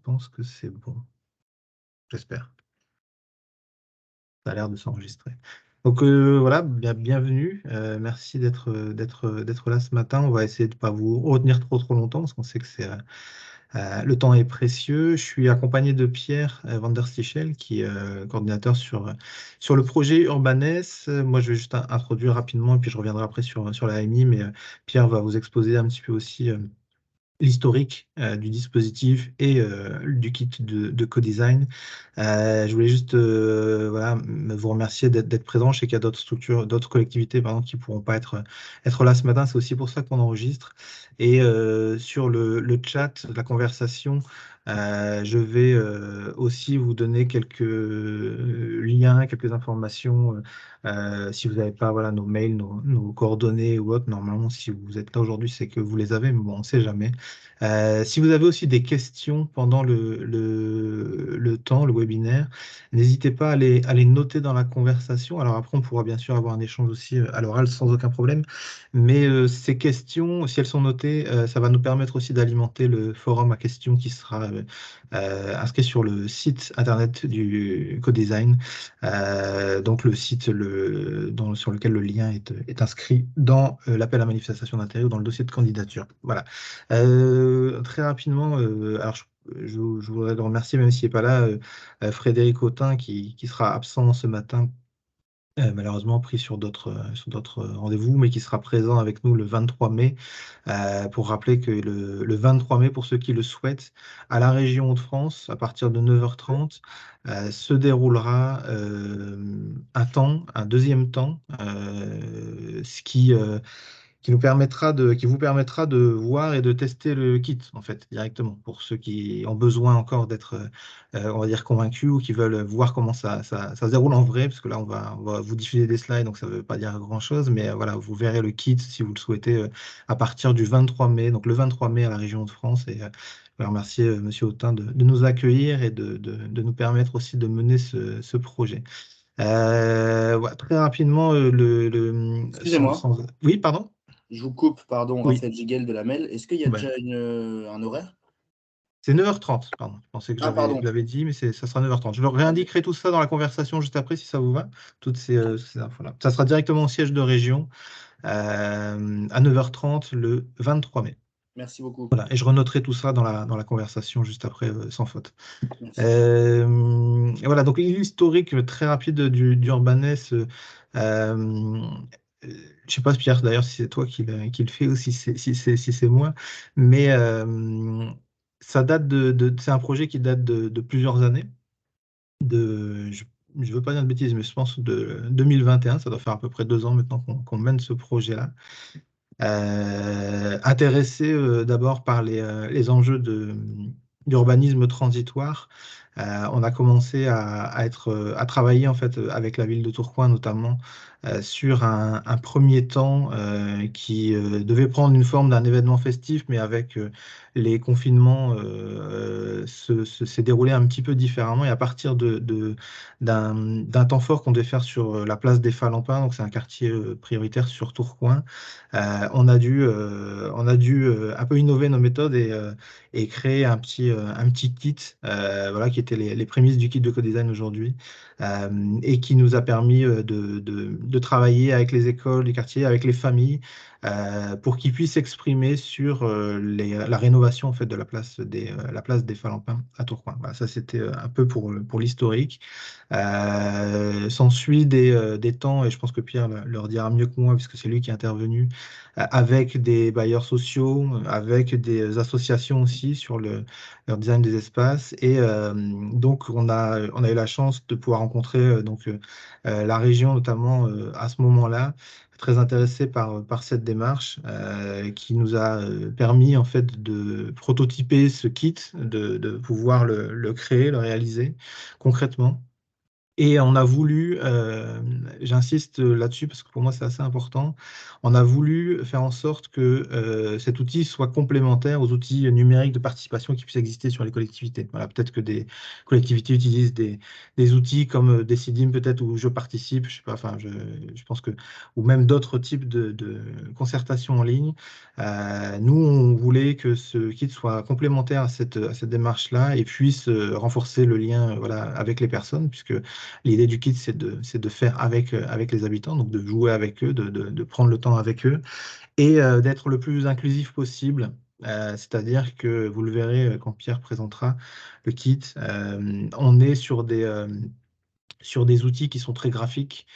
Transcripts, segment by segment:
pense que c'est bon. J'espère. Ça a l'air de s'enregistrer. Donc voilà, bienvenue. Merci d'être là ce matin. On va essayer de ne pas vous retenir trop longtemps parce qu'on sait que le temps est précieux. Je suis accompagné de Pierre van der Stichel, qui est coordinateur sur le projet Urbanes. Moi, je vais juste introduire rapidement et puis je reviendrai après sur la AMI, mais Pierre va vous exposer un petit peu aussi l'historique du dispositif et du kit de co-design. Je voulais juste voilà, vous remercier d'être présent. Je sais qu'il y a d'autres structures, d'autres collectivités par exemple, qui ne pourront pas être là ce matin. C'est aussi pour ça qu'on enregistre. Et sur le chat, la conversation, je vais aussi vous donner quelques liens, quelques informations. Si vous n'avez pas voilà, nos mails, nos coordonnées ou autres, normalement, si vous êtes là aujourd'hui, c'est que vous les avez, mais bon, on ne sait jamais. Si vous avez aussi des questions pendant le temps, le webinaire, n'hésitez pas à les noter dans la conversation. Alors après, on pourra bien sûr avoir un échange aussi à l'oral sans aucun problème. Mais ces questions, si elles sont notées, ça va nous permettre aussi d'alimenter le forum à questions qui sera inscrit sur le site internet du co-design. Donc le site sur lequel le lien est inscrit dans l'appel à manifestation d'intérêt ou dans le dossier de candidature. Voilà. Très rapidement, alors je voudrais le remercier, même s'il n'est pas là, Frédéric Autin, qui sera absent ce matin, malheureusement pris sur d'autres rendez-vous, mais qui sera présent avec nous le 23 mai, pour rappeler que le 23 mai, pour ceux qui le souhaitent, à la région Hauts-de-France, à partir de 9h30, se déroulera un deuxième temps, ce qui vous permettra de voir et de tester le kit, en fait, directement, pour ceux qui ont besoin encore d'être, on va dire, convaincus ou qui veulent voir comment ça se déroule en vrai, parce que là, on va vous diffuser des slides, donc ça ne veut pas dire grand-chose, mais voilà, vous verrez le kit, si vous le souhaitez, à partir du 23 mai, donc le 23 mai à la région de France, et je vais remercier Monsieur Autain de nous accueillir et de nous permettre aussi de mener ce projet. Ouais, très rapidement, Excusez-moi, Oui, pardon? je vous coupe, pardon, Oui. Raphaël Giguel de la MEL. Est-ce qu'il y a Ouais. déjà un horaire? C'est 9h30, pardon. Je pensais que Ah, je pardon. l'avais dit, mais ça sera 9h30. Je leur réindiquerai tout ça dans la conversation juste après, si ça vous va, toutes ces infos-là. Ça sera directement au siège de région, à 9h30 le 23 mai. Merci beaucoup. Voilà, et je renoterai tout ça dans la conversation juste après, sans faute. Merci. Et voilà, donc l'historique très rapide d'Urbanes. Euh, je ne sais pas, Pierre, d'ailleurs, si c'est toi qui le fais ou si c'est moi, mais ça date c'est un projet qui date de plusieurs années. Je ne veux pas dire de bêtises, mais je pense de 2021, ça doit faire à peu près 2 ans maintenant qu'on mène ce projet-là. Intéressé d'abord par les enjeux d'urbanisme transitoire. On a commencé à travailler en fait avec la ville de Tourcoing notamment sur un premier temps qui devait prendre une forme d'un événement festif, mais avec les confinements s'est déroulé un petit peu différemment, et à partir d'un temps fort qu'on devait faire sur la place des Falampins, donc c'est un quartier prioritaire sur Tourcoing. On a dû un peu innover nos méthodes et créer un petit kit, voilà, qui était les prémices du kit de co-design aujourd'hui, et qui nous a permis de travailler avec les écoles du quartier, avec les familles, pour qu'ils puissent s'exprimer sur la rénovation en fait de la place des Falampins à Tourcoing. Voilà, ça c'était un peu pour l'historique. S'ensuit des temps, et je pense que Pierre leur dira mieux que moi, puisque c'est lui qui est intervenu, avec des bailleurs sociaux, avec des associations aussi sur leur design des espaces. Et donc, on a eu la chance de pouvoir rencontrer la région, notamment à ce moment-là, très intéressée par cette démarche qui nous a permis en fait de prototyper ce kit, de pouvoir le créer, le réaliser concrètement. Et on a voulu, j'insiste là-dessus parce que pour moi c'est assez important, on a voulu faire en sorte que cet outil soit complémentaire aux outils numériques de participation qui puissent exister sur les collectivités. Voilà, peut-être que des collectivités utilisent des outils comme Decidim peut-être où je participe, je sais pas, enfin je pense que, ou même d'autres types de concertations en ligne. Nous, on voulait que ce kit soit complémentaire à cette démarche-là et puisse renforcer le lien voilà, avec les personnes, puisque l'idée du kit, c'est de faire avec les habitants, donc de jouer avec eux, de prendre le temps avec eux et d'être le plus inclusif possible. C'est-à-dire que vous le verrez quand Pierre présentera le kit, on est sur des outils qui sont très graphiques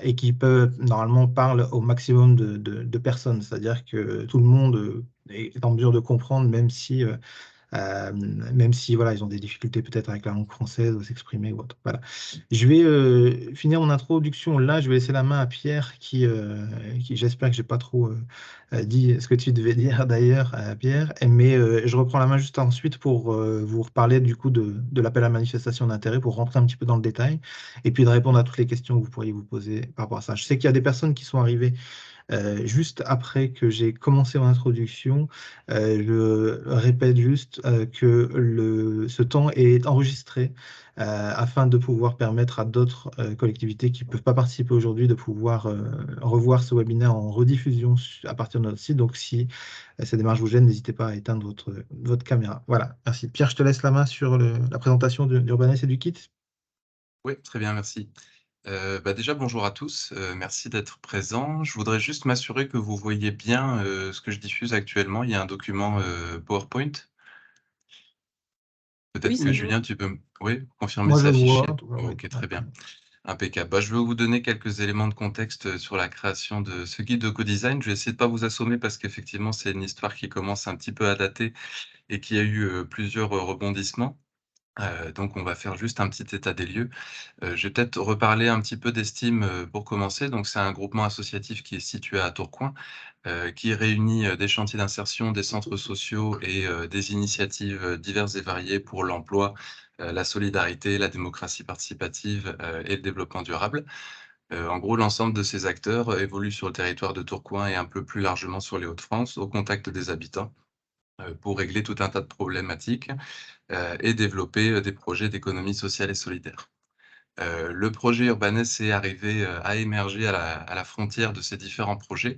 et qui peuvent normalement parler au maximum de personnes. C'est-à-dire que tout le monde est en mesure de comprendre, même si voilà, ils ont des difficultés peut-être avec la langue française, ou s'exprimer ou autre. Voilà. Je vais finir mon introduction là. Je vais laisser la main à Pierre qui j'espère que j'ai pas trop dit ce que tu devais dire d'ailleurs, Pierre. Mais je reprends la main juste ensuite pour vous reparler du coup de l'appel à manifestation d'intérêt, pour rentrer un petit peu dans le détail et puis de répondre à toutes les questions que vous pourriez vous poser par rapport à ça. Je sais qu'il y a des personnes qui sont arrivées juste après que j'ai commencé mon introduction. Je répète juste que ce temps est enregistré afin de pouvoir permettre à d'autres collectivités qui ne peuvent pas participer aujourd'hui de pouvoir revoir ce webinaire en rediffusion à partir de notre site. Donc, si cette démarche vous gêne, n'hésitez pas à éteindre votre caméra. Voilà, merci. Pierre, je te laisse la main sur la présentation d'Urbanis et du kit. Oui, très bien, merci. Déjà, bonjour à tous, merci d'être présents. Je voudrais juste m'assurer que vous voyez bien ce que je diffuse actuellement. Il y a un document PowerPoint. Peut-être Oui, que c'est Julien, bon. tu peux confirmer Moi, que je c'est le vois. affiché. En tout cas, oui. Ok, très bien. Impeccable. Je vais vous donner quelques éléments de contexte sur la création de ce guide de co-design. Je vais essayer de pas vous assommer parce qu'effectivement, c'est une histoire qui commence un petit peu à dater et qui a eu plusieurs rebondissements. Donc on va faire juste un petit état des lieux. Je vais peut-être reparler un petit peu d'Estime, pour commencer. Donc c'est un groupement associatif qui est situé à Tourcoing, qui réunit, des chantiers d'insertion, des centres sociaux et des initiatives, diverses et variées pour l'emploi, la solidarité, la démocratie participative, et le développement durable. En gros, l'ensemble de ces acteurs, évoluent sur le territoire de Tourcoing et un peu plus largement sur les Hauts-de-France, au contact des habitants, pour régler tout un tas de problématiques, et développer, des projets d'économie sociale et solidaire. Le projet Urbanes est arrivé, à émerger à la frontière de ces différents projets.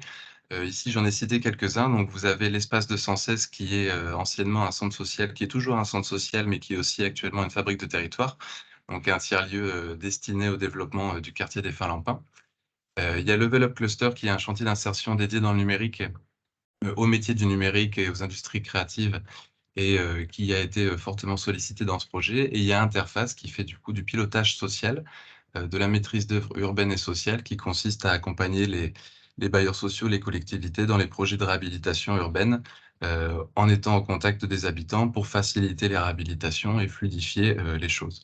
Ici, j'en ai cité quelques-uns. Donc vous avez l'espace de Sances qui est, anciennement un centre social, qui est toujours un centre social, mais qui est aussi actuellement une fabrique de territoire, donc un tiers-lieu, destiné au développement, du quartier des Finlampins. Il y a Level Up Cluster qui est un chantier d'insertion dédié dans le numérique, aux métiers du numérique et aux industries créatives et qui a été, fortement sollicité dans ce projet. Et il y a Interface qui fait du coup du pilotage social, de la maîtrise d'œuvre urbaine et sociale qui consiste à accompagner les bailleurs sociaux, les collectivités dans les projets de réhabilitation urbaine, en étant au contact des habitants pour faciliter les réhabilitations et fluidifier, les choses.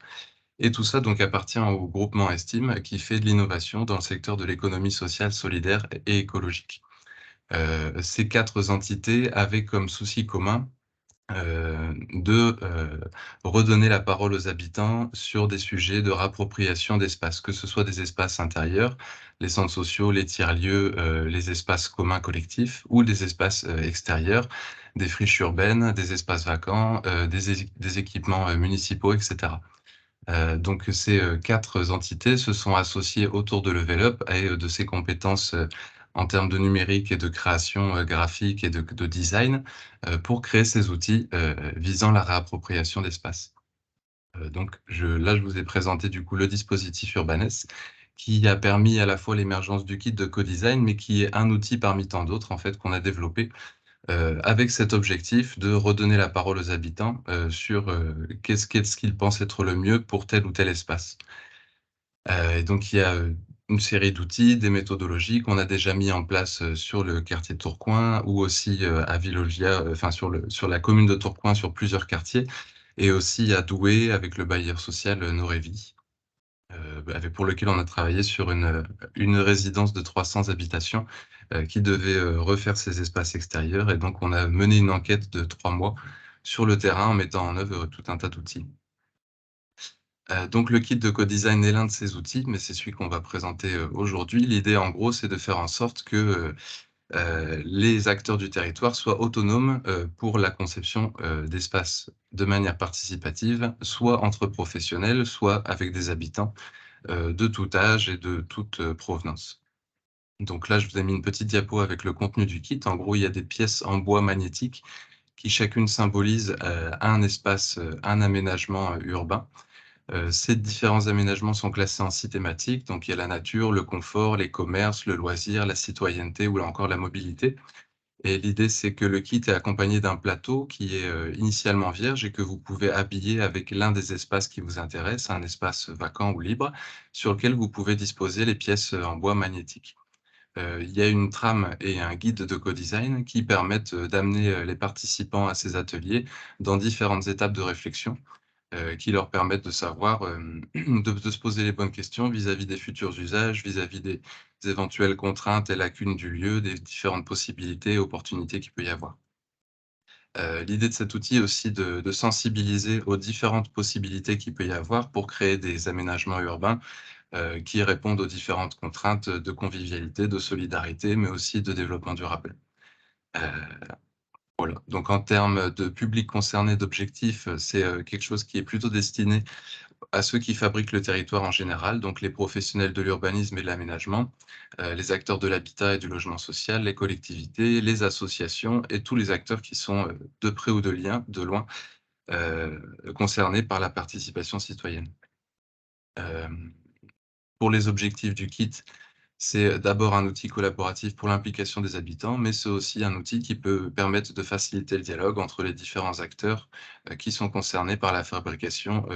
Et tout ça donc appartient au groupement Estime qui fait de l'innovation dans le secteur de l'économie sociale, solidaire et écologique. Ces 4 entités avaient comme souci commun de redonner la parole aux habitants sur des sujets de réappropriation d'espace, que ce soit des espaces intérieurs, les centres sociaux, les tiers-lieux, les espaces communs collectifs ou des espaces extérieurs, des friches urbaines, des espaces vacants, des équipements municipaux, etc. Donc ces 4 entités se sont associées autour de Level Up et de ses compétences en termes de numérique et de création graphique et de design pour créer ces outils visant la réappropriation d'espace. Donc là, je vous ai présenté du coup le dispositif Urbanes qui a permis à la fois l'émergence du kit de co-design, mais qui est un outil parmi tant d'autres en fait qu'on a développé avec cet objectif de redonner la parole aux habitants sur qu'est-ce qu'ils pensent être le mieux pour tel ou tel espace. Et donc il y a une série d'outils, des méthodologies qu'on a déjà mis en place sur le quartier de Tourcoing ou aussi à Villogia, enfin sur la commune de Tourcoing, sur plusieurs quartiers, et aussi à Douai avec le bailleur social Norévie, pour lequel on a travaillé sur une résidence de 300 habitations qui devait refaire ses espaces extérieurs. Et donc, on a mené une enquête de 3 mois sur le terrain en mettant en œuvre tout un tas d'outils. Donc le kit de co-design est l'un de ces outils, mais c'est celui qu'on va présenter, aujourd'hui. L'idée, en gros, c'est de faire en sorte que, les acteurs du territoire soient autonomes, pour la conception, d'espaces de manière participative, soit entre professionnels, soit avec des habitants, de tout âge et de toute, provenance. Donc là, je vous ai mis une petite diapo avec le contenu du kit. En gros, il y a des pièces en bois magnétique qui chacune symbolise, un espace, un aménagement, urbain. Ces différents aménagements sont classés en 6 thématiques, donc il y a la nature, le confort, les commerces, le loisir, la citoyenneté ou là encore la mobilité. Et l'idée, c'est que le kit est accompagné d'un plateau qui est, initialement vierge et que vous pouvez habiller avec l'un des espaces qui vous intéresse, un espace vacant ou libre, sur lequel vous pouvez disposer les pièces, en bois magnétique. Il y a une trame et un guide de co-design qui permettent, d'amener, les participants à ces ateliers dans différentes étapes de réflexion, qui leur permettent de savoir, de se poser les bonnes questions vis-à-vis des futurs usages, vis-à-vis des éventuelles contraintes et lacunes du lieu, des différentes possibilités et opportunités qu'il peut y avoir. L'idée de cet outil est aussi de sensibiliser aux différentes possibilités qu'il peut y avoir pour créer des aménagements urbains, qui répondent aux différentes contraintes de convivialité, de solidarité, mais aussi de développement durable. Heu, voilà, donc en termes de public concerné, d'objectifs, c'est, quelque chose qui est plutôt destiné à ceux qui fabriquent le territoire en général, donc les professionnels de l'urbanisme et de l'aménagement, les acteurs de l'habitat et du logement social, les collectivités, les associations et tous les acteurs qui sont, de près ou de loin, concernés par la participation citoyenne. Hem, pour les objectifs du kit, c'est d'abord un outil collaboratif pour l'implication des habitants, mais c'est aussi un outil qui peut permettre de faciliter le dialogue entre les différents acteurs, qui sont concernés par la fabrication,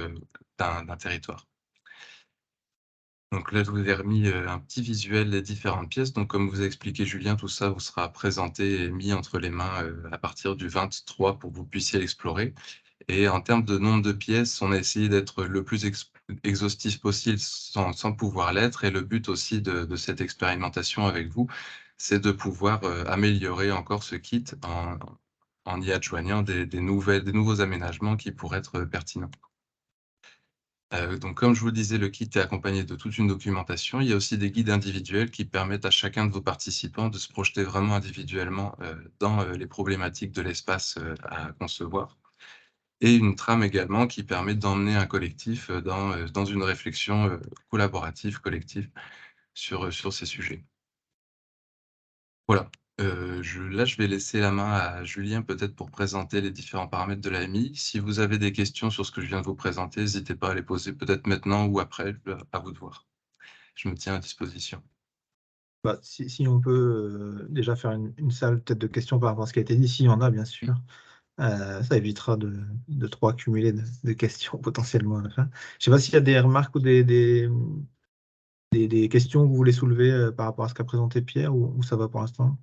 d'un territoire. Donc là, je vous ai remis, un petit visuel des différentes pièces. Donc comme vous a expliqué Julien, tout ça vous sera présenté et mis entre les mains, à partir du 23 pour que vous puissiez l'explorer. Et en termes de nombre de pièces, on a essayé d'être le plus exhaustif possible sans pouvoir l'être. Et le but aussi de cette expérimentation avec vous, c'est de pouvoir, améliorer encore ce kit en y adjoignant des nouveaux aménagements qui pourraient être, pertinents. Donc comme je vous le disais, le kit est accompagné de toute une documentation. Il y a aussi des guides individuels qui permettent à chacun de vos participants de se projeter vraiment individuellement, dans, les problématiques de l'espace, à concevoir. Et une trame également qui permet d'emmener un collectif, dans une réflexion, collaborative, collective sur ces sujets. Voilà, je vais laisser la main à Julien peut-être pour présenter les différents paramètres de l'AMI. Si vous avez des questions sur ce que je viens de vous présenter, n'hésitez pas à les poser peut-être maintenant ou après, à vous de voir. Je me tiens à disposition. Bah, si on peut déjà faire une salle peut-être de questions par rapport à ce qui a été dit, s'il y en a, bien sûr. Ça évitera de trop accumuler de questions potentiellement à la fin. Je ne sais pas s'il y a des remarques ou des questions que vous voulez soulever par rapport à ce qu'a présenté Pierre ou ça va pour l'instant?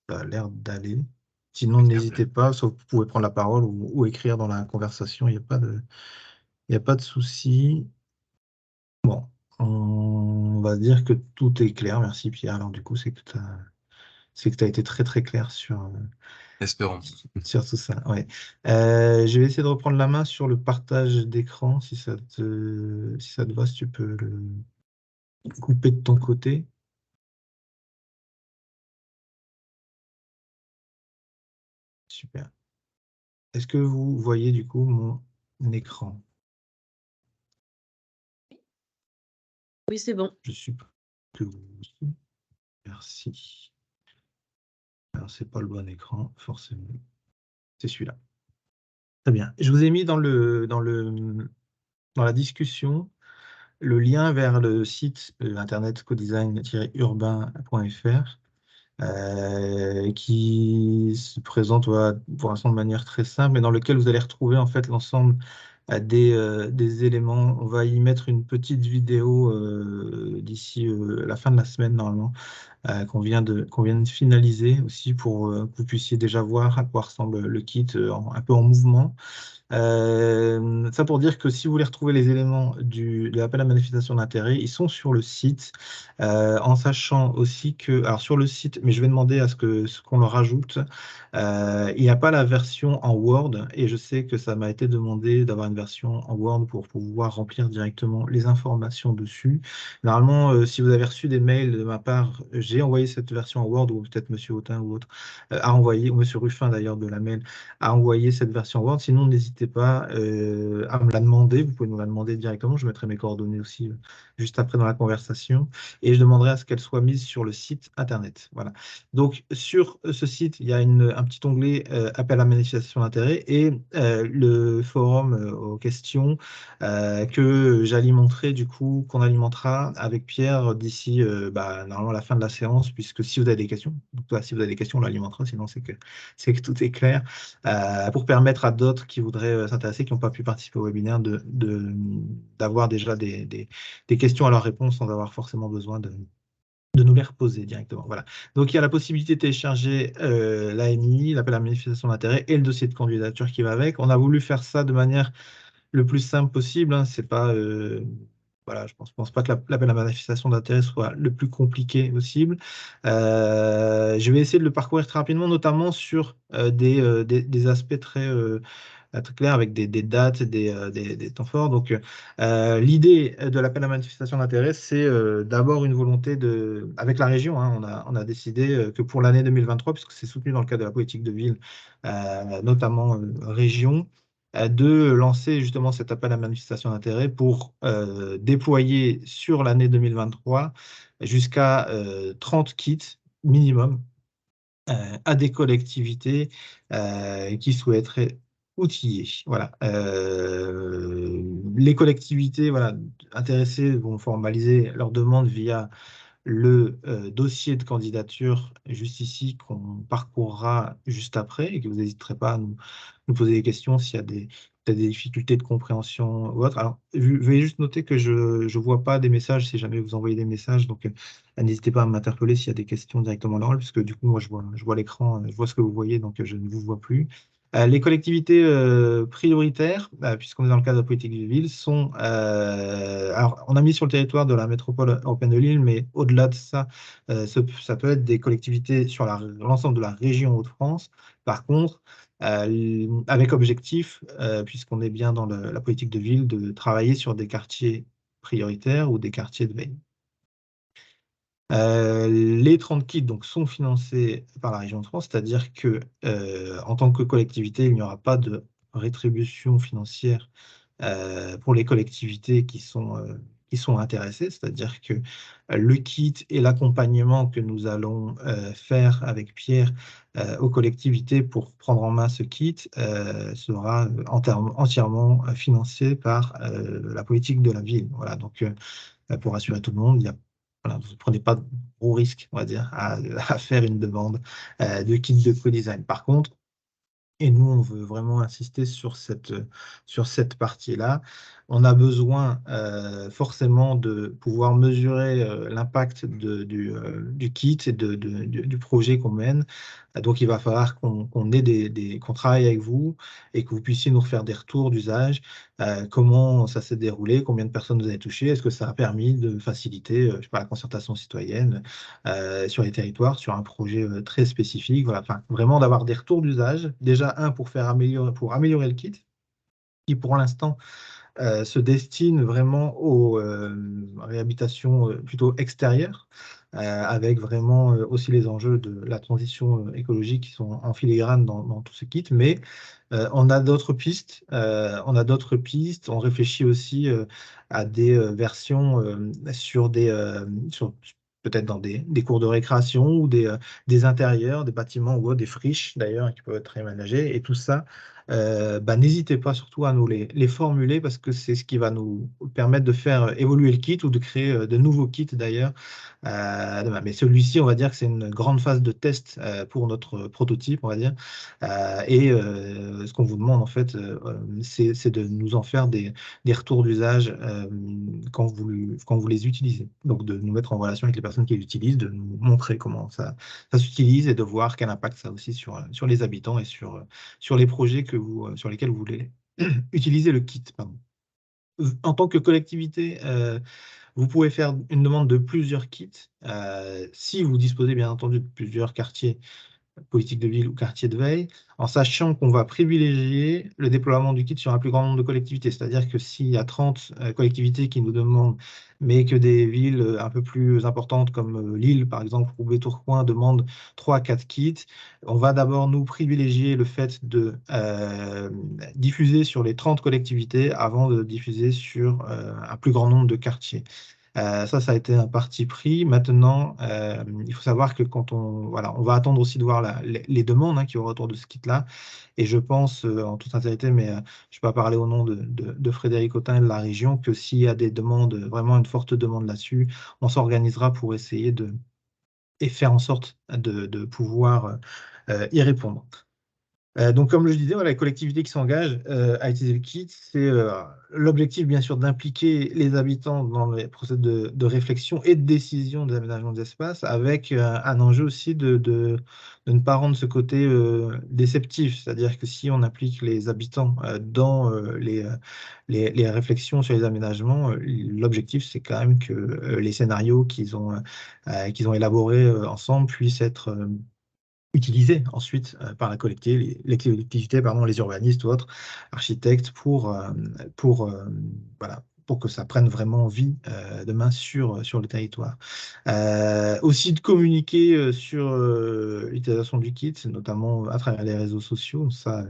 Ça a l'air d'aller. Sinon, n'hésitez pas, sauf vous pouvez prendre la parole ou écrire dans la conversation, il y a pas de souci. Bon, on va dire que tout est clair. Merci Pierre. Alors du coup, c'est que tu as été très très clair Espérons. sur tout ça. Ouais. Je vais essayer de reprendre la main sur le partage d'écran, si ça te va, si tu peux le couper de ton côté. Super. Est-ce que vous voyez du coup mon écran? Oui, c'est bon. Je suppose que vous aussi. Merci. Alors, c'est pas le bon écran, forcément. C'est celui-là. Très bien. Je vous ai mis dans la discussion le lien vers le site internet codesign-urbain.fr qui se présente pour l'instant de manière très simple et dans lequel vous allez retrouver en fait l'ensemble des éléments. On va y mettre une petite vidéo d'ici la fin de la semaine normalement qu'on vient de finaliser aussi pour que vous puissiez déjà voir à quoi ressemble le kit un peu en mouvement. Ça pour dire que si vous voulez retrouver les éléments de l'appel à manifestation d'intérêt, ils sont sur le site, en sachant aussi que, alors sur le site, mais je vais demander à ce qu'on le rajoute, il n'y a pas la version en Word, et je sais que ça m'a été demandé d'avoir une version en Word pour pouvoir remplir directement les informations dessus. Normalement, si vous avez reçu des mails de ma part, j'ai envoyé cette version en Word, ou peut-être Monsieur Autain ou autre a envoyé, ou Monsieur Ruffin d'ailleurs de la mail, à envoyer cette version Word. Sinon, n'hésitez pas à me la demander. Vous pouvez nous la demander directement. Je mettrai mes coordonnées aussi juste après dans la conversation. Et je demanderai à ce qu'elle soit mise sur le site Internet. Voilà. Donc, sur ce site, il y a un petit onglet appel à manifestation d'intérêt et le forum aux questions que j'alimenterai, du coup, qu'on alimentera avec Pierre d'ici normalement la fin de la séance, puisque si vous avez des questions, donc, si vous avez des questions, on l'alimentera, sinon c'est que tout est clair. Pour permettre à d'autres qui voudraient s'intéresser, qui n'ont pas pu participer au webinaire, d'avoir déjà des questions à leurs réponses sans avoir forcément besoin de nous les reposer directement. Voilà. Donc, il y a la possibilité de télécharger l'AMI, l'appel à manifestation d'intérêt et le dossier de candidature qui va avec. On a voulu faire ça de manière le plus simple possible. Hein. C'est pas, voilà, je pense pas que l'appel à manifestation d'intérêt soit le plus compliqué possible. Je vais essayer de le parcourir très rapidement, notamment sur des aspects très clairs avec des dates, des temps forts. Donc, l'idée de l'appel à manifestation d'intérêt, c'est d'abord une volonté avec la région, hein, on a décidé que pour l'année 2023, puisque c'est soutenu dans le cadre de la politique de ville, notamment région, de lancer justement cet appel à manifestation d'intérêt pour déployer sur l'année 2023 jusqu'à 30 kits minimum à des collectivités qui souhaiteraient outiller. Voilà. Les collectivités intéressées vont formaliser leur demande via le dossier de candidature juste ici qu'on parcourra juste après et que vous n'hésiterez pas à nous poser des questions s'il y a peut-être des difficultés de compréhension ou autre. Alors, veuillez juste noter que je ne vois pas des messages si jamais vous envoyez des messages, donc n'hésitez pas à m'interpeller s'il y a des questions directement dans le, puisque du coup, moi, je vois l'écran, je vois ce que vous voyez, donc je ne vous vois plus. Les collectivités prioritaires, puisqu'on est dans le cadre de la politique de ville, sont... alors, on a mis sur le territoire de la métropole européenne de Lille, mais au-delà de ça, ça peut être des collectivités sur l'ensemble de la région Hauts-de-France. Par contre, avec objectif, puisqu'on est bien dans la politique de ville, de travailler sur des quartiers prioritaires ou des quartiers de veille. Les 30 kits donc, sont financés par la région de France, c'est-à-dire que en tant que collectivité, il n'y aura pas de rétribution financière pour les collectivités qui sont intéressées, c'est-à-dire que le kit et l'accompagnement que nous allons faire avec Pierre aux collectivités pour prendre en main ce kit sera entièrement financé par la politique de la ville. Voilà, donc pour rassurer tout le monde, voilà, vous ne prenez pas de gros risques, on va dire, à faire une demande de kit de co-design. Par contre, et nous, on veut vraiment insister sur cette partie-là. On a besoin forcément de pouvoir mesurer l'impact du kit et du projet qu'on mène. Donc, il va falloir qu'on qu'on travaille avec vous et que vous puissiez nous refaire des retours d'usage. Comment ça s'est déroulé, combien de personnes vous avez touché, est-ce que ça a permis de faciliter je sais pas, la concertation citoyenne sur les territoires, sur un projet très spécifique. Voilà, enfin, vraiment d'avoir des retours d'usage. Déjà, pour améliorer le kit, qui pour l'instant se destine vraiment aux réhabilitations plutôt extérieures, avec vraiment aussi les enjeux de la transition écologique qui sont en filigrane dans tout ce kit. Mais on a d'autres pistes. On réfléchit aussi à des versions sur peut-être dans des cours de récréation ou des intérieurs, des bâtiments ou des friches d'ailleurs qui peuvent être réaménagés. Et tout ça n'hésitez pas surtout à nous les formuler parce que c'est ce qui va nous permettre de faire évoluer le kit ou de créer de nouveaux kits d'ailleurs demain. Mais celui-ci, on va dire que c'est une grande phase de test pour notre prototype, on va dire. Ce qu'on vous demande en fait, c'est de nous en faire des retours d'usage quand vous les utilisez. Donc de nous mettre en relation avec les personnes qui les utilisent, de nous montrer comment ça s'utilise et de voir quel impact ça a aussi sur les habitants et sur les projets sur lesquels vous voulez utiliser le kit. Pardon. En tant que collectivité, vous pouvez faire une demande de plusieurs kits si vous disposez bien entendu de plusieurs quartiers politique de ville ou quartier de veille, en sachant qu'on va privilégier le déploiement du kit sur un plus grand nombre de collectivités. C'est-à-dire que s'il y a 30 collectivités qui nous demandent, mais que des villes un peu plus importantes comme Lille, par exemple, ou Roubaix-Tourcoing demandent 3 à 4 kits, on va d'abord nous privilégier le fait de diffuser sur les 30 collectivités avant de diffuser sur un plus grand nombre de quartiers. Ça a été un parti pris. Maintenant, il faut savoir que on va attendre aussi de voir les demandes qu'il y aura autour de ce kit-là. Et je pense, en toute sincérité, mais je ne vais pas parler au nom de Frédéric Autain et de la région, que s'il y a des demandes, vraiment une forte demande là-dessus, on s'organisera pour essayer et faire en sorte de pouvoir y répondre. Donc, comme je disais, voilà, les collectivités qui s'engagent à utiliser le kit, c'est l'objectif, bien sûr, d'impliquer les habitants dans les processus de réflexion et de décision d'aménagement des espaces, avec un enjeu aussi de ne pas rendre ce côté déceptif. C'est-à-dire que si on implique les habitants dans les réflexions sur les aménagements, l'objectif, c'est quand même que les scénarios qu'ils ont élaborés ensemble puissent être utilisés ensuite par la collectivité, les collectivités, pardon, les urbanistes ou autres architectes voilà, pour que ça prenne vraiment vie demain sur le territoire. Aussi de communiquer sur l'utilisation du kit, notamment à travers les réseaux sociaux. Ça,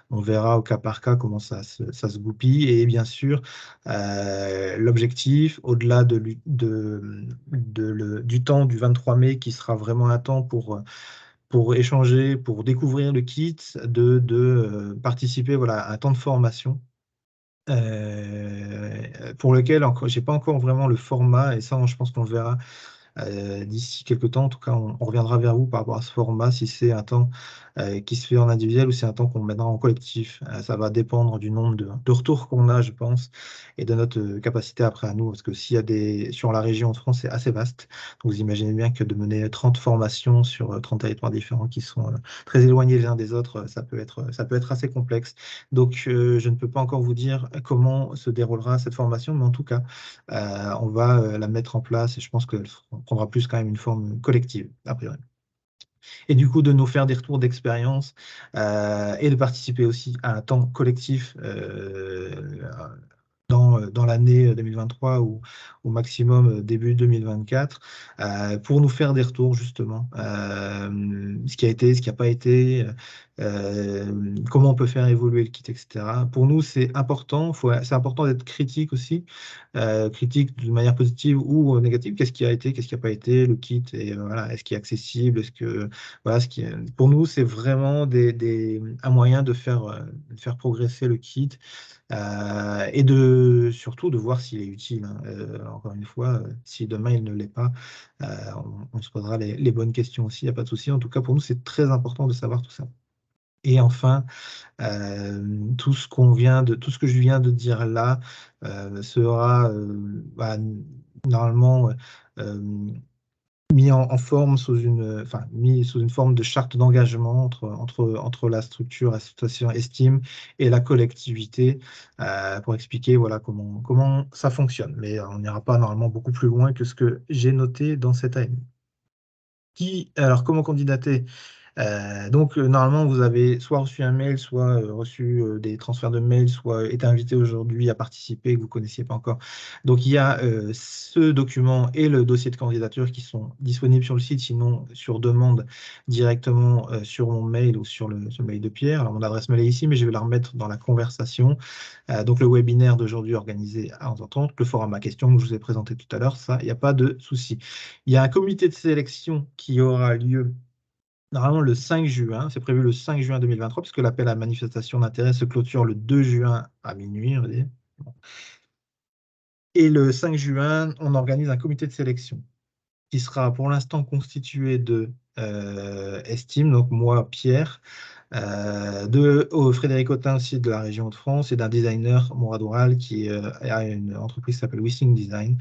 on verra au cas par cas comment ça se goupille. Et bien sûr, l'objectif, au-delà du temps du 23 mai, qui sera vraiment un temps pour échanger, pour découvrir le kit, de participer voilà, à un temps de formation pour lequel je n'ai pas encore vraiment le format, et ça, je pense qu'on le verra d'ici quelques temps. En tout cas, on reviendra vers vous par rapport à ce format, si c'est un temps qui se fait en individuel ou si c'est un temps qu'on mènera en collectif. Ça va dépendre du nombre de retours qu'on a, je pense, et de notre capacité après à nous, parce que s'il y a sur la région de France, c'est assez vaste. Donc, vous imaginez bien que de mener 30 formations sur 30 territoires différents qui sont très éloignés les uns des autres, ça peut être assez complexe. Donc, je ne peux pas encore vous dire comment se déroulera cette formation, mais en tout cas, on va la mettre en place et je pense qu'elle prendra plus quand même une forme collective, a priori. Et du coup, de nous faire des retours d'expérience et de participer aussi à un temps collectif dans l'année 2023 ou au maximum début 2024 pour nous faire des retours justement, ce qui a été, ce qui n'a pas été, comment on peut faire évoluer le kit, etc. Pour nous, c'est important d'être critique aussi, critique d'une manière positive ou négative. Qu'est-ce qui a été, qu'est-ce qui n'a pas été, le kit, et voilà, est-ce qu'il est accessible, voilà, pour nous, c'est vraiment un moyen de faire progresser le kit. Et surtout de voir s'il est utile. Encore une fois, si demain il ne l'est pas, on se posera les bonnes questions aussi, il n'y a pas de souci. En tout cas, pour nous, c'est très important de savoir tout ça. Et enfin, tout ce que je viens de dire là sera normalement mis en forme mis sous une forme de charte d'engagement entre la structure association Estime et la collectivité pour expliquer voilà, comment ça fonctionne. Mais on n'ira pas normalement beaucoup plus loin que ce que j'ai noté dans cette AMI. Alors, comment candidater? Donc, normalement, vous avez soit reçu un mail, soit reçu des transferts de mails, soit été invité aujourd'hui à participer, que vous ne connaissiez pas encore. Donc, il y a ce document et le dossier de candidature qui sont disponibles sur le site, sinon sur demande directement sur mon mail ou sur le mail de Pierre. Alors, mon adresse mail est ici, mais je vais la remettre dans la conversation. Donc, le webinaire d'aujourd'hui organisé à 11h30, le forum à questions que je vous ai présenté tout à l'heure, ça, il n'y a pas de souci. Il y a un comité de sélection qui aura lieu normalement le 5 juin, c'est prévu le 5 juin 2023, puisque l'appel à manifestation d'intérêt se clôture le 2 juin à minuit, on va dire. Et le 5 juin, on organise un comité de sélection qui sera pour l'instant constitué de Estime, donc moi, Pierre, de Frédéric Autain aussi de la région de France et d'un designer, Mourad Oural, qui a une entreprise qui s'appelle Wissing Design.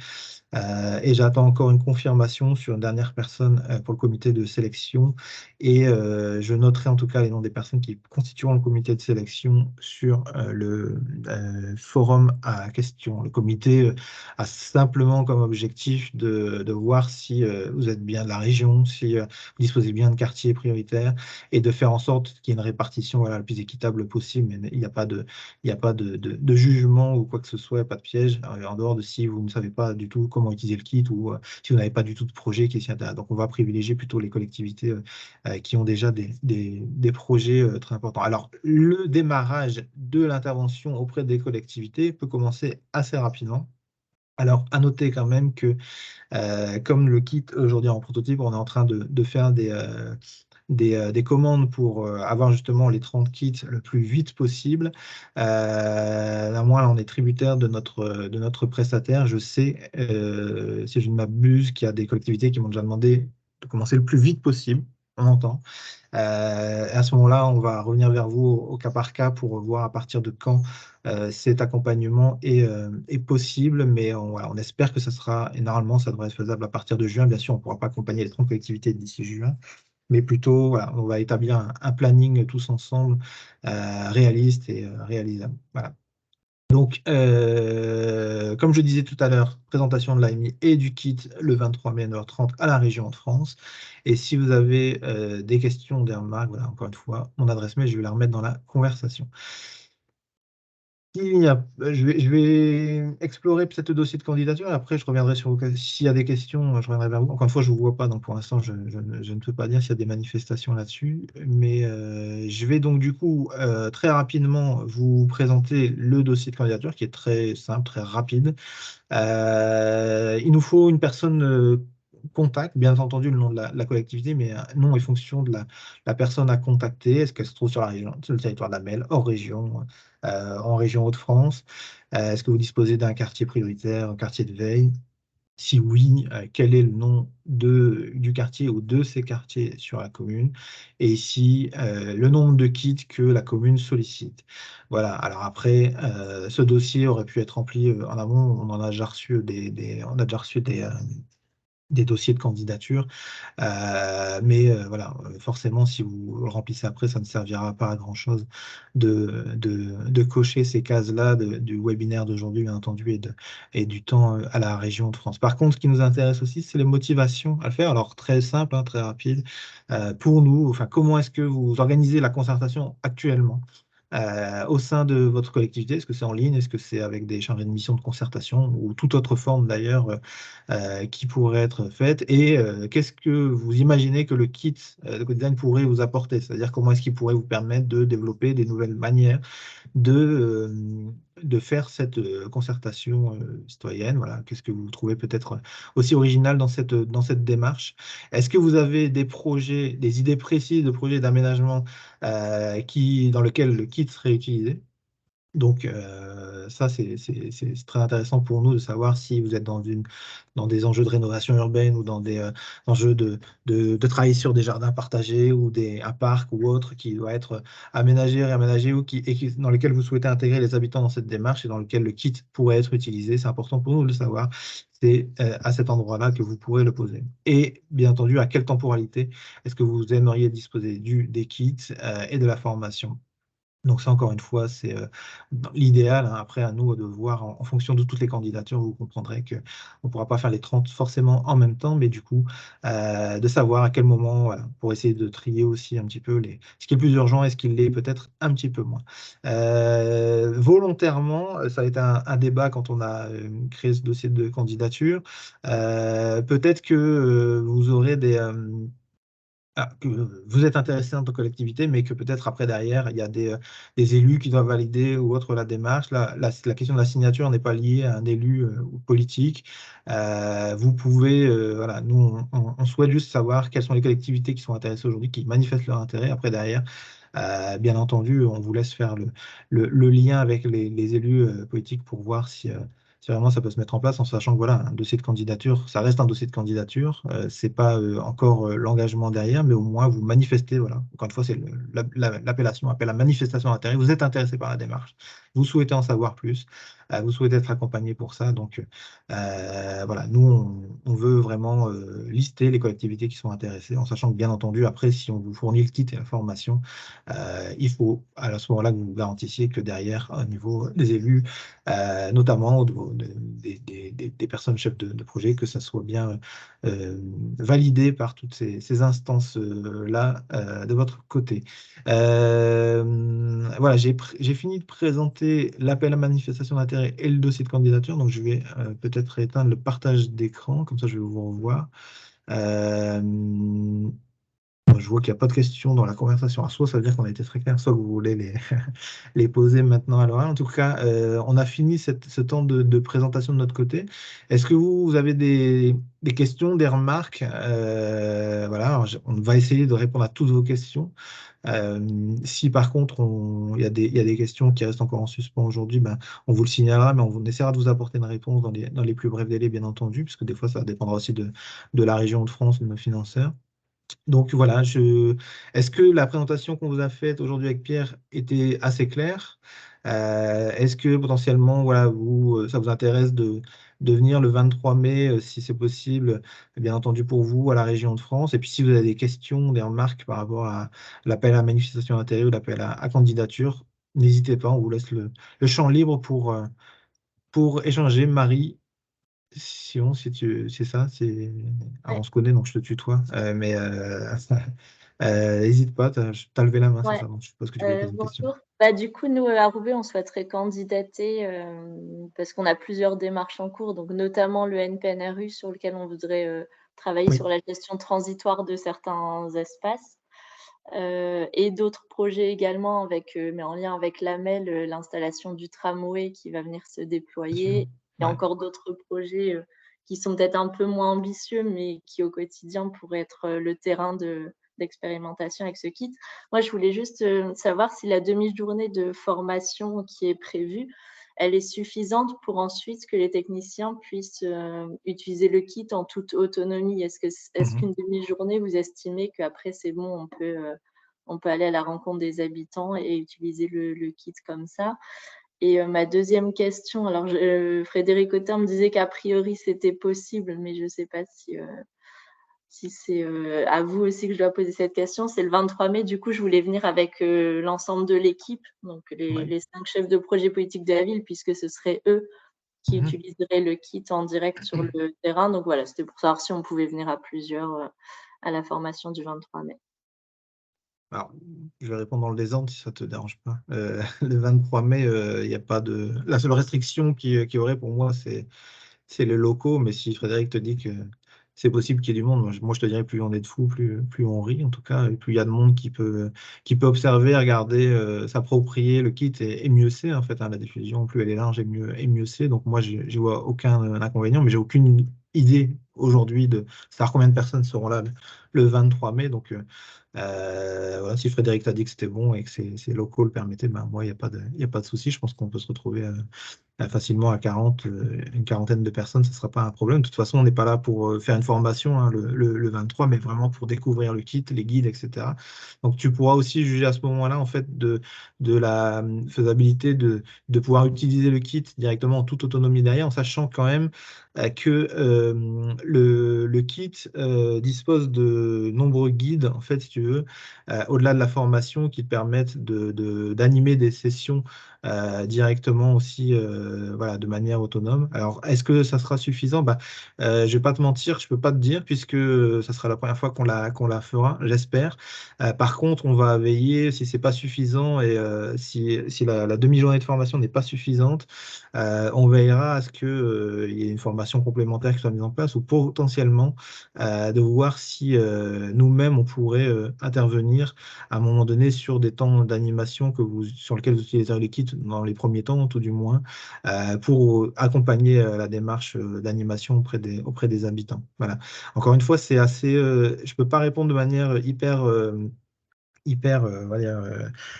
Et j'attends encore une confirmation sur une dernière personne pour le comité de sélection. Et je noterai en tout cas les noms des personnes qui constitueront le comité de sélection sur le forum à question. Le comité a simplement comme objectif de voir si vous êtes bien de la région, si vous disposez bien de quartiers prioritaires et de faire en sorte qu'il y ait une répartition voilà, la plus équitable possible. Mais il n'y a pas de jugement ou quoi que ce soit, pas de piège, en dehors de si vous ne savez pas du tout comment utiliser le kit ou si vous n'avez pas du tout de projet qui s'y intéresse. Donc, on va privilégier plutôt les collectivités qui ont déjà des projets très importants. Alors, le démarrage de l'intervention auprès des collectivités peut commencer assez rapidement. Alors, à noter quand même que comme le kit aujourd'hui en prototype, on est en train de faire des commandes pour avoir justement les 30 kits le plus vite possible. À moi, là, on est tributaire de notre prestataire. Je sais, si je ne m'abuse, qu'il y a des collectivités qui m'ont déjà demandé de commencer le plus vite possible. On entend. À ce moment-là, on va revenir vers vous au cas par cas pour voir à partir de quand cet accompagnement est possible. Mais voilà, on espère que ça sera, et normalement, ça devrait être faisable à partir de juin. Bien sûr, on ne pourra pas accompagner les 30 collectivités d'ici juin, mais plutôt, voilà, on va établir un planning tous ensemble réaliste et réalisable. Voilà. Donc, comme je disais tout à l'heure, présentation de l'AMI et du kit le 23 mai 9h30 à la région de France. Et si vous avez des questions, des remarques, voilà, encore une fois, mon adresse mail, je vais la remettre dans la conversation. Je vais explorer peut-être le dossier de candidature et après je reviendrai sur s'il y a des questions, je reviendrai vers vous. Encore une fois, je ne vous vois pas, donc pour l'instant, je ne peux pas dire s'il y a des manifestations là-dessus. Mais je vais donc du coup très rapidement vous présenter le dossier de candidature qui est très simple, très rapide. Il nous faut une personne contact, bien entendu le nom de la collectivité, mais un nom et fonction de la personne à contacter. Est-ce qu'elle se trouve sur la région, sur le territoire de la Melle, hors région, en région Hauts-de-France? Est-ce que vous disposez d'un quartier prioritaire, un quartier de veille? Si oui, quel est le nom du quartier ou de ces quartiers sur la commune? Et si le nombre de kits que la commune sollicite. Voilà. Alors après, ce dossier aurait pu être rempli en amont. On en a déjà reçu on a déjà reçu des dossiers de candidature. Mais voilà, forcément, si vous le remplissez après, ça ne servira pas à grand-chose de cocher ces cases-là du webinaire d'aujourd'hui, bien entendu, et du temps à la région de France. Par contre, ce qui nous intéresse aussi, c'est les motivations à le faire. Alors, très simple, hein, très rapide. Pour nous, enfin, comment est-ce que vous organisez la concertation actuellement? Au sein de votre collectivité, est-ce que c'est en ligne, est-ce que c'est avec des chargés de mission de concertation ou toute autre forme d'ailleurs qui pourrait être faite et qu'est-ce que vous imaginez que le kit de co-design pourrait vous apporter? C'est-à-dire comment est-ce qu'il pourrait vous permettre de développer des nouvelles manières de faire cette concertation citoyenne. Voilà. Qu'est-ce que vous trouvez peut-être aussi original dans cette démarche? Est-ce que vous avez des projets, des idées précises de projets d'aménagement dans lesquels le kit serait utilisé? Donc, ça, c'est très intéressant pour nous de savoir si vous êtes dans des enjeux de rénovation urbaine ou dans des enjeux de travailler sur des jardins partagés ou un parc ou autre qui doit être aménagé, réaménagé ou dans lequel vous souhaitez intégrer les habitants dans cette démarche et dans lequel le kit pourrait être utilisé. C'est important pour nous de le savoir. C'est à cet endroit-là que vous pourrez le poser. Et bien entendu, à quelle temporalité est-ce que vous aimeriez disposer des kits et de la formation? Donc ça, encore une fois, c'est l'idéal. Hein. Après, à nous de voir en fonction de toutes les candidatures, vous comprendrez qu'on ne pourra pas faire les 30 forcément en même temps, mais du coup, de savoir à quel moment, voilà, pour essayer de trier aussi un petit peu ce qui est le plus urgent et ce qui l'est peut-être un petit peu moins. Volontairement, ça a été un débat quand on a créé ce dossier de candidature. Peut-être que vous aurez que vous êtes intéressé dans ta collectivité, mais que peut-être après derrière, il y a des élus qui doivent valider ou autre la démarche. La question de la signature n'est pas liée à un élu ou politique. Vous pouvez, voilà, nous, on souhaite juste savoir quelles sont les collectivités qui sont intéressées aujourd'hui, qui manifestent leur intérêt. Après derrière, bien entendu, on vous laisse faire le lien avec les élus politiques pour voir si vraiment ça peut se mettre en place, en sachant que voilà, un dossier de candidature, ça reste un dossier de candidature, c'est pas encore l'engagement derrière, mais au moins vous manifestez, voilà, encore une fois, c'est l'appellation, appel à manifestation d'intérêt, vous êtes intéressé par la démarche, vous souhaitez en savoir plus, vous souhaitez être accompagné pour ça, donc voilà, nous, on veut vraiment lister les collectivités qui sont intéressées, en sachant que bien entendu, après, si on vous fournit le kit et la formation, il faut à ce moment-là que vous garantissiez que derrière, au niveau des élus, notamment au niveau des personnes chefs de projet, que ça soit bien validé par toutes ces instances-là de votre côté. Voilà, j'ai fini de présenter l'appel à manifestation d'intérêt et le dossier de candidature, donc je vais peut-être éteindre le partage d'écran, comme ça je vais vous revoir. Je vois qu'il n'y a pas de questions dans la conversation. Alors, soit ça veut dire qu'on a été très clair, soit vous voulez les poser maintenant à l'oral. En tout cas, on a fini ce temps de présentation de notre côté. Est-ce que vous avez des questions, des remarques? Voilà, alors, on va essayer de répondre à toutes vos questions. Si par contre il y a des questions qui restent encore en suspens aujourd'hui, ben, on vous le signalera, mais on essaiera de vous apporter une réponse dans les plus brefs délais, bien entendu, puisque des fois ça dépendra aussi de la région de France, de nos financeurs. Donc voilà, est-ce que la présentation qu'on vous a faite aujourd'hui avec Pierre était assez claire? Est-ce que potentiellement, voilà, ça vous intéresse de venir le 23 mai, si c'est possible, bien entendu pour vous, à la région de France? Et puis si vous avez des questions, des remarques par rapport à l'appel à manifestation d'intérêt ou l'appel à candidature, n'hésitez pas, on vous laisse le champ libre pour échanger. Marie, Sion, c'est ça, alors, Ouais. on se connaît, donc je te tutoie, mais n'hésite pas, t'as levé la main, c'est Ouais. ça, donc je suppose que tu voulais poser une question. Bonjour. Bah, du coup, nous, à Roubaix, on souhaiterait candidater parce qu'on a plusieurs démarches en cours, donc notamment le NPNRU sur lequel on voudrait travailler Oui. sur la gestion transitoire de certains espaces et d'autres projets également, mais en lien avec l'AMEL, l'installation du tramway qui va venir se déployer. Il y a Ouais. encore d'autres projets qui sont peut-être un peu moins ambitieux, mais qui au quotidien pourraient être le terrain d'expérimentation avec ce kit. Moi, je voulais juste savoir si la demi-journée de formation qui est prévue, elle est suffisante pour ensuite que les techniciens puissent utiliser le kit en toute autonomie. Est-ce qu'une demi-journée, vous estimez qu'après, c'est bon, on peut aller à la rencontre des habitants et utiliser le kit comme ça? Et ma deuxième question, alors Frédéric Autain me disait qu'a priori, c'était possible, mais je ne sais pas si c'est à vous aussi que je dois poser cette question. C'est le 23 mai, du coup, je voulais venir avec l'ensemble de l'équipe, donc les 5 chefs de projet politique de la ville, puisque ce serait eux qui utiliseraient le kit en direct sur le terrain. Donc voilà, c'était pour savoir si on pouvait venir à plusieurs à la formation du 23 mai. Alors, je vais répondre dans le désordre si ça ne te dérange pas. Le 23 mai, il n'y a pas de. La seule restriction qu'il y aurait pour moi, c'est les locaux. Mais si Frédéric te dit que c'est possible qu'il y ait du monde, moi je te dirais plus on est de fous, plus on rit en tout cas, et plus il y a de monde qui peut observer, regarder, s'approprier le kit et mieux c'est en fait, hein, la diffusion, plus elle est large et mieux c'est. Donc moi je vois aucun inconvénient, mais j'ai aucune idée aujourd'hui de savoir combien de personnes seront là le 23 mai. Donc voilà, si Frédéric t'a dit que c'était bon et que ces locaux le permettaient, ben moi il n'y a pas de souci. Je pense qu'on peut se retrouver facilement à 40, une quarantaine de personnes, ce ne sera pas un problème. De toute façon, on n'est pas là pour faire une formation, hein, le 23, mais vraiment pour découvrir le kit, les guides, etc. Donc tu pourras aussi juger à ce moment-là en fait de la faisabilité de pouvoir utiliser le kit directement en toute autonomie derrière, en sachant quand même que le kit dispose de nombreux guides, en fait, si tu veux, au-delà de la formation, qui te permettent d'animer des sessions directement aussi, voilà, de manière autonome. Alors, est-ce que ça sera suffisant? Je vais pas te mentir, je peux pas te dire, puisque ça sera la première fois qu'on la fera, j'espère. Par contre, on va veiller, si c'est pas suffisant et si la demi-journée de formation n'est pas suffisante, on veillera à ce qu'il y ait une formation complémentaire qui soit mise en place, ou potentiellement de voir si nous-mêmes, on pourrait intervenir à un moment donné sur des temps d'animation sur lesquels vous utilisez les kits dans les premiers temps, tout du moins, pour accompagner la démarche d'animation auprès des habitants. Voilà. Encore une fois, c'est assez. Je ne peux pas répondre de manière hyper on va dire,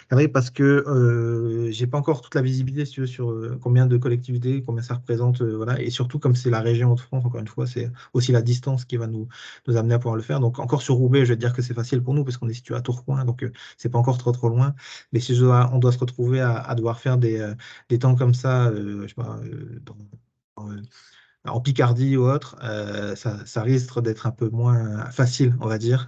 carré parce que j'ai pas encore toute la visibilité si tu veux, sur combien de collectivités, combien ça représente, voilà, et surtout comme c'est la région Hauts-de-France, encore une fois, c'est aussi la distance qui va nous amener à pouvoir le faire. Donc encore sur Roubaix, je vais te dire que c'est facile pour nous parce qu'on est situé à Tourcoing, donc c'est pas encore trop loin. Mais si on doit se retrouver à devoir faire des temps comme ça, je sais pas, en Picardie ou autre, ça risque d'être un peu moins facile, on va dire.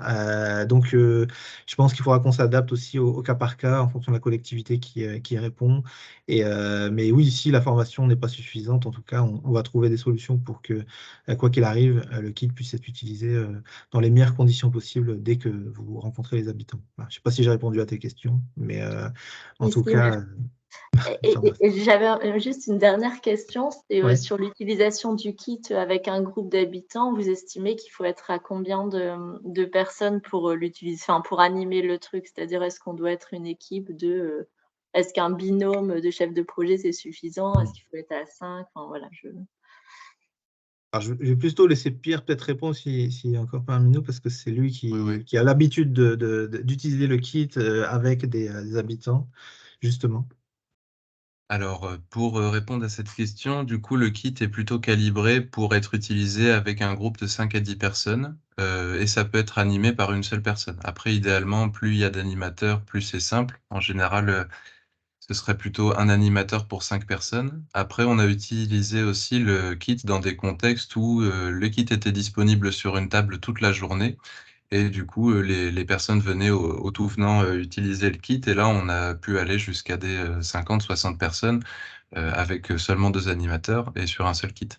Donc, je pense qu'il faudra qu'on s'adapte aussi au cas par cas en fonction de la collectivité qui répond. Mais oui, si la formation n'est pas suffisante, en tout cas, on va trouver des solutions pour que, quoi qu'il arrive, le kit puisse être utilisé dans les meilleures conditions possibles dès que vous rencontrez les habitants. Voilà. Je ne sais pas si j'ai répondu à tes questions, mais en tout cas, J'avais juste une dernière question, c'est ouais. sur l'utilisation du kit avec un groupe d'habitants. Vous estimez qu'il faut être à combien de personnes pour l'utiliser, enfin pour animer le truc? C'est-à-dire, est-ce qu'on doit être une équipe de est-ce qu'un binôme de chefs de projet c'est suffisant? Est-ce qu'il faut être à 5? Enfin voilà, Alors, je vais plutôt laisser Pierre peut-être répondre s'il y a encore pas un minute, parce que c'est lui Oui. qui a l'habitude d'utiliser le kit avec des habitants, justement. Alors, pour répondre à cette question, du coup, le kit est plutôt calibré pour être utilisé avec un groupe de 5 à 10 personnes, et ça peut être animé par une seule personne. Après, idéalement, plus il y a d'animateurs, plus c'est simple. En général, ce serait plutôt un animateur pour 5 personnes. Après, on a utilisé aussi le kit dans des contextes où, le kit était disponible sur une table toute la journée et du coup, les personnes venaient au tout venant, utiliser le kit et là, on a pu aller jusqu'à des, 50-60 personnes, avec, seulement 2 animateurs et sur un seul kit.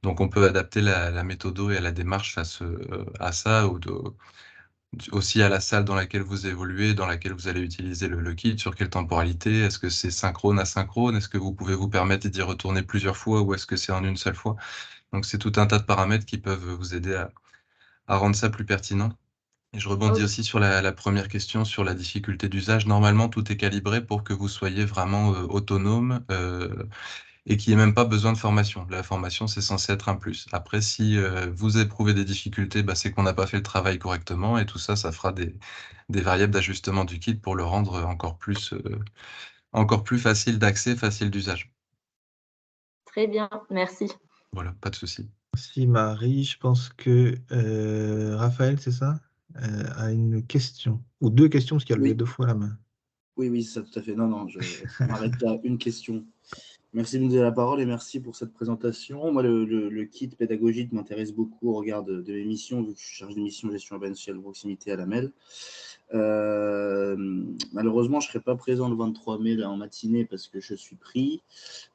Donc on peut adapter la méthodo et la démarche à ça ou aussi à la salle dans laquelle vous évoluez, dans laquelle vous allez utiliser le kit, sur quelle temporalité. Est-ce que c'est synchrone, asynchrone? Est-ce que vous pouvez vous permettre d'y retourner plusieurs fois ou est-ce que c'est en une seule fois? Donc c'est tout un tas de paramètres qui peuvent vous aider à rendre ça plus pertinent. Et je rebondis OK. aussi sur la première question sur la difficulté d'usage. Normalement, tout est calibré pour que vous soyez vraiment, autonome, et qu'il y ait même pas besoin de formation. La formation, c'est censé être un plus. Après, si, vous éprouvez des difficultés, bah, c'est qu'on n'a pas fait le travail correctement et tout ça, ça fera des variables d'ajustement du kit pour le rendre, encore plus facile d'accès, facile d'usage. Très bien, merci. Voilà, pas de souci. Merci Marie. Je pense que Raphaël, c'est ça, a une question, ou deux questions, parce qu'il a levé Oui, 2 fois la main. oui, c'est ça, tout à fait. Non, je m'arrête à une question. Merci de me donner la parole et merci pour cette présentation. Moi, le kit pédagogique m'intéresse beaucoup au regard de mes missions, vu que je suis chargé de mission gestion urbaine sociale de proximité à la MEL. Malheureusement, je ne serai pas présent le 23 mai là, en matinée parce que je suis pris,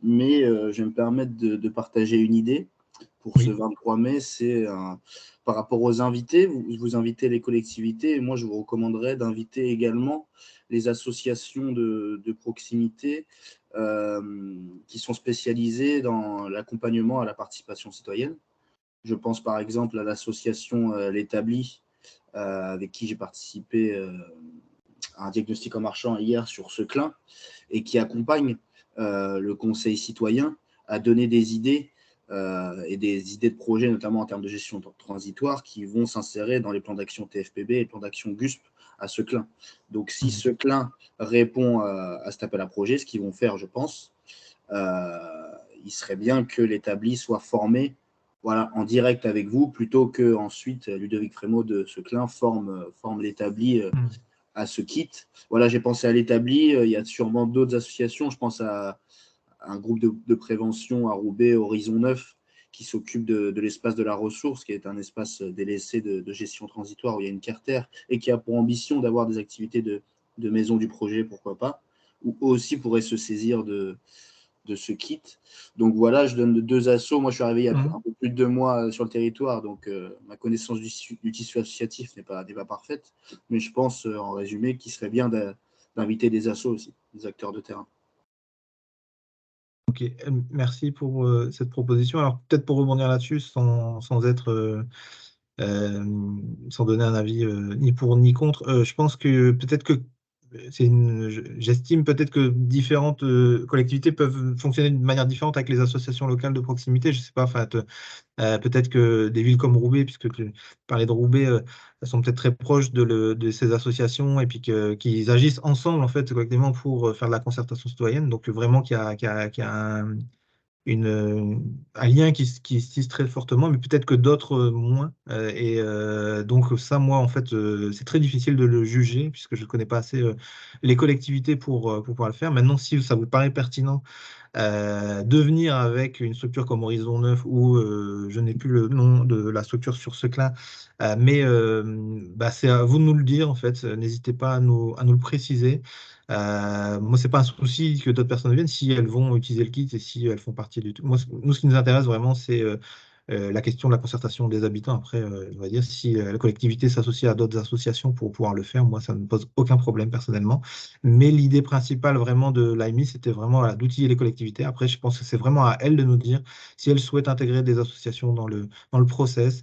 mais je vais me permettre de partager une idée pour ce Oui. 23 mai. C'est par rapport aux invités, vous invitez les collectivités et moi, je vous recommanderais d'inviter également les associations de proximité qui sont spécialisées dans l'accompagnement à la participation citoyenne. Je pense par exemple à l'association L'Établi, avec qui j'ai participé à un diagnostic en marchant hier sur Seclin, et qui accompagne le conseil citoyen à donner des idées et des idées de projets, notamment en termes de gestion transitoire, qui vont s'insérer dans les plans d'action TFPB et les plans d'action GUSP à Seclin. Donc si Seclin répond à cet appel à projet, ce qu'ils vont faire, je pense, il serait bien que l'établi soit formé en direct avec vous, plutôt que ensuite Ludovic Frémaux de Seclin forme l'établi à ce kit. Voilà, j'ai pensé à l'établi. Il y a sûrement d'autres associations. Je pense à un groupe de prévention à Roubaix, Horizon 9, qui s'occupe de l'espace de la ressource, qui est un espace délaissé de gestion transitoire où il y a une cartère et qui a pour ambition d'avoir des activités de maison du projet, pourquoi pas, ou aussi pourraient se saisir de ce kit. Donc voilà, je donne 2 assos. Moi, je suis arrivé il y a un peu plus de 2 mois sur le territoire, donc ma connaissance du tissu associatif n'est pas parfaite, mais je pense, en résumé, qu'il serait bien d'inviter des assos aussi, des acteurs de terrain. Ok, merci pour cette proposition. Alors peut-être pour rebondir là-dessus, sans être sans donner un avis ni pour ni contre, je pense que peut-être que j'estime peut-être que différentes collectivités peuvent fonctionner de manière différente avec les associations locales de proximité. Je sais pas, enfin, peut-être que des villes comme Roubaix, puisque tu parlais de Roubaix, elles sont peut-être très proches de ces associations et puis qu'ils agissent ensemble en fait collectivement pour faire de la concertation citoyenne. Donc vraiment qu'il y a un lien qui se tisse très fortement, mais peut-être que d'autres moins. Donc ça, moi, en fait, c'est très difficile de le juger puisque je ne connais pas assez les collectivités pour pouvoir le faire. Maintenant, si ça vous paraît pertinent de venir avec une structure comme Horizon 9 ou je n'ai plus le nom de la structure sur ce clin, mais bah, c'est à vous de nous le dire en fait. N'hésitez pas à nous le préciser. Moi, c'est pas un souci que d'autres personnes viennent si elles vont utiliser le kit et si elles font partie du tout. Moi, nous, ce qui nous intéresse vraiment, c'est la question de la concertation des habitants. Après, on va dire si la collectivité s'associe à d'autres associations pour pouvoir le faire, moi, ça ne me pose aucun problème personnellement. Mais l'idée principale vraiment de l'AMI, c'était vraiment voilà, d'outiller les collectivités. Après, je pense que c'est vraiment à elles de nous dire si elles souhaitent intégrer des associations dans le process.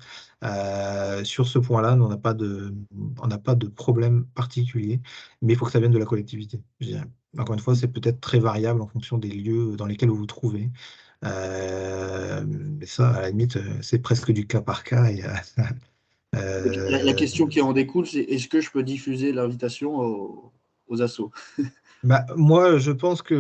Sur ce point-là, on n'a pas de problème particulier, mais il faut que ça vienne de la collectivité, je dirais. Encore une fois, c'est peut-être très variable en fonction des lieux dans lesquels vous vous trouvez. Mais ça, à la limite, c'est presque du cas par cas. La Euh, question qui en découle, c'est est-ce que je peux diffuser l'invitation aux assos? Bah, moi, je pense que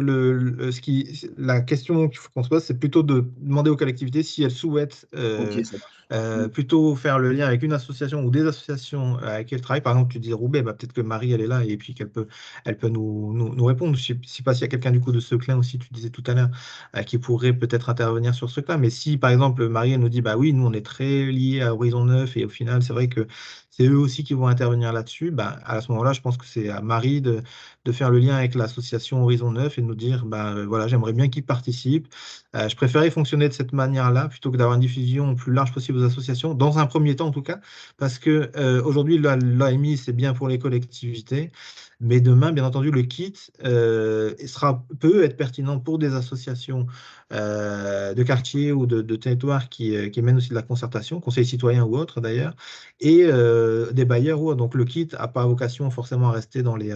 la question qu'il faut qu'on se pose, c'est plutôt de demander aux collectivités si elles souhaitent Ok, ça marche. plutôt faire le lien avec une association ou des associations avec qui elles travaillent. Par exemple, tu dis Roubaix, bah, peut-être que Marie, elle est là et puis elle peut nous répondre. Je ne sais pas s'il y a quelqu'un du coup de ce clin aussi, tu disais tout à l'heure, qui pourrait peut-être intervenir sur ce clin. Mais si, par exemple, Marie, elle nous dit, bah oui, nous, on est très liés à Horizon 9 et au final, c'est vrai que c'est eux aussi qui vont intervenir là-dessus, bah, à ce moment-là, je pense que c'est à Marie de faire le lien avec l'association Horizon 9 et de nous dire, ben, voilà, j'aimerais bien qu'ils participent. Je préférais fonctionner de cette manière-là plutôt que d'avoir une diffusion plus large possible aux associations, dans un premier temps en tout cas, parce que aujourd'hui, l'AMI, c'est bien pour les collectivités, mais demain, bien entendu, le kit peut être pertinent pour des associations de quartier ou de territoire qui mènent aussi de la concertation, conseils citoyens ou autres d'ailleurs, et des bailleurs ou autres. Donc le kit n'a pas vocation forcément à rester dans les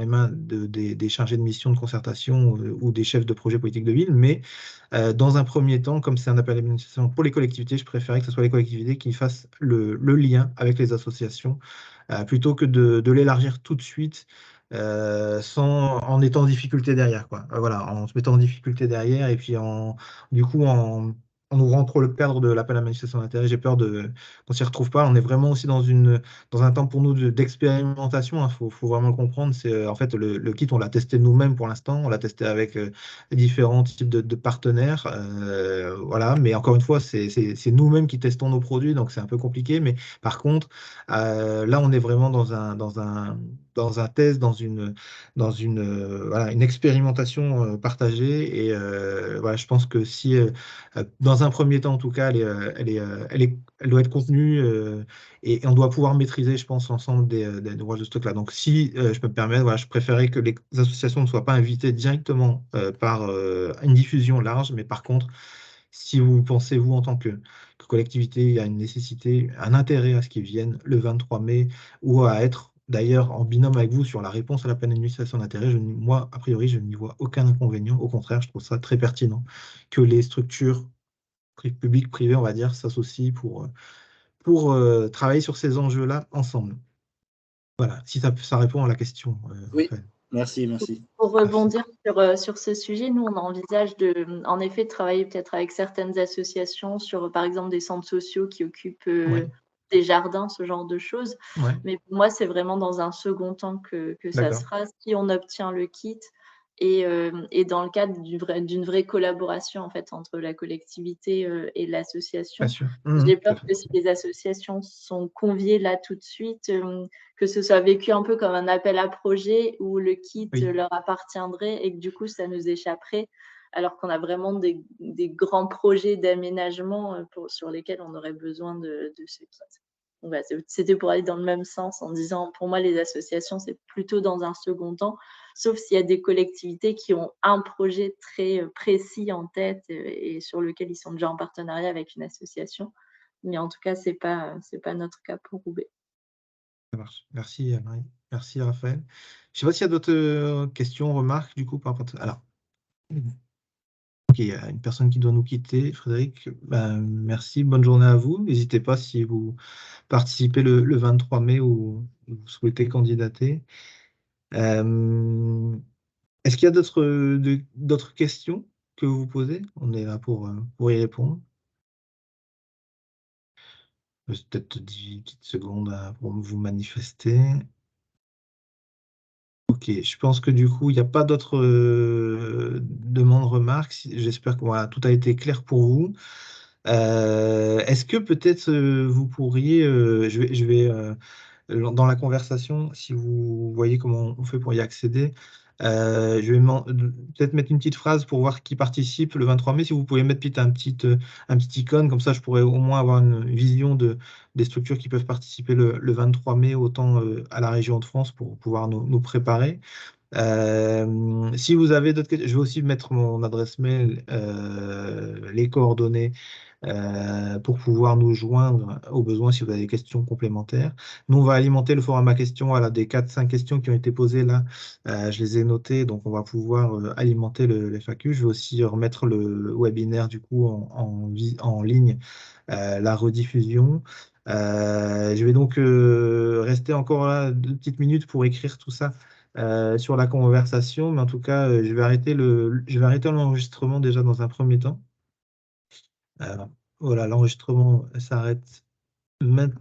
mains des chargés de mission de concertation ou des chefs de projet politique de ville, mais dans un premier temps, comme c'est un appel à l'administration pour les collectivités, je préférais que ce soit les collectivités qui fassent le lien avec les associations plutôt que de l'élargir tout de suite en étant en difficulté derrière, quoi. Voilà, en se mettant en difficulté derrière et puis du coup, en ouvrant trop le cadre de l'appel à manifestation d'intérêt, j'ai peur qu'on s'y retrouve pas. On est vraiment aussi dans un temps pour nous d'expérimentation. Faut vraiment le comprendre. C'est en fait le kit, on l'a testé nous-mêmes pour l'instant. On l'a testé avec différents types de partenaires. Voilà, mais encore une fois, c'est nous-mêmes qui testons nos produits, donc c'est un peu compliqué. Mais par contre, là, on est vraiment dans un test, voilà, une expérimentation partagée. Et voilà, je pense que si, dans un premier temps, en tout cas, elle doit être contenue et on doit pouvoir maîtriser, je pense, l'ensemble des ouvrages de stock-là. Donc, si je peux me permettre, voilà, je préférais que les associations ne soient pas invitées directement par une diffusion large, mais par contre, si vous pensez, vous, en tant que collectivité, il y a une nécessité, un intérêt à ce qu'ils viennent le 23 mai ou à être d'ailleurs en binôme avec vous sur la réponse à la pleine administration d'intérêt, moi, a priori, je n'y vois aucun inconvénient. Au contraire, je trouve ça très pertinent que les structures publiques, privées, on va dire, s'associent pour travailler sur ces enjeux-là ensemble. Voilà, si ça répond à la question. Oui, Raphaël. merci, merci. Pour rebondir sur ce sujet, nous, on envisage en effet de travailler peut-être avec certaines associations sur, par exemple, des centres sociaux qui occupent Ouais, des jardins, ce genre de choses. ouais, Mais pour moi, c'est vraiment dans un second temps que ça se d'accord. fera si on obtient le kit et dans le cadre d'une vraie collaboration en fait, entre la collectivité et Bien l'association. sûr. J'ai Tout à peur fait. que si les associations sont conviées là tout de suite, que ce soit vécu un peu comme un appel à projet où le kit Oui. leur appartiendrait et que du coup, ça nous échapperait, alors qu'on a vraiment des grands projets d'aménagement sur lesquels on aurait besoin de ce kit. Donc, voilà, c'était pour aller dans le même sens en disant, pour moi, les associations, c'est plutôt dans un second temps, sauf s'il y a des collectivités qui ont un projet très précis en tête et sur lequel ils sont déjà en partenariat avec une association. Mais en tout cas, c'est pas notre cas pour Roubaix. Ça marche. Merci, Marie. Merci, Raphaël. Je ne sais pas s'il y a d'autres questions, remarques, du coup, par rapport à... Alors, ok, il y a une personne qui doit nous quitter. Frédéric, merci. Bonne journée à vous. N'hésitez pas si vous participez le 23 mai ou vous souhaitez candidater. Est-ce qu'il y a d'autres questions que vous posez? On est là pour y répondre. Peut-être 10 petites secondes pour vous manifester. Ok, je pense que du coup, il n'y a pas d'autres demandes, remarques. J'espère que voilà, tout a été clair pour vous. Est-ce que peut-être vous pourriez, je vais dans la conversation, si vous voyez comment on fait pour y accéder, je vais peut-être mettre une petite phrase pour voir qui participe le 23 mai. Si vous pouvez mettre peut-être un petit icône, comme ça je pourrais au moins avoir une vision des structures qui peuvent participer le 23 mai, autant à la région de France pour pouvoir nous préparer. Si vous avez d'autres questions, je vais aussi mettre mon adresse mail, les coordonnées pour pouvoir nous joindre au besoin si vous avez des questions complémentaires. Nous, on va alimenter le forum à questions. Voilà, des 4-5 questions qui ont été posées là, je les ai notées, donc on va pouvoir alimenter le FAQ. Je vais aussi remettre le webinaire du coup en ligne, la rediffusion. Je vais donc rester encore là 2 petites minutes pour écrire tout ça sur la conversation, mais en tout cas, je vais arrêter l'enregistrement déjà dans un premier temps. Voilà, l'enregistrement s'arrête maintenant.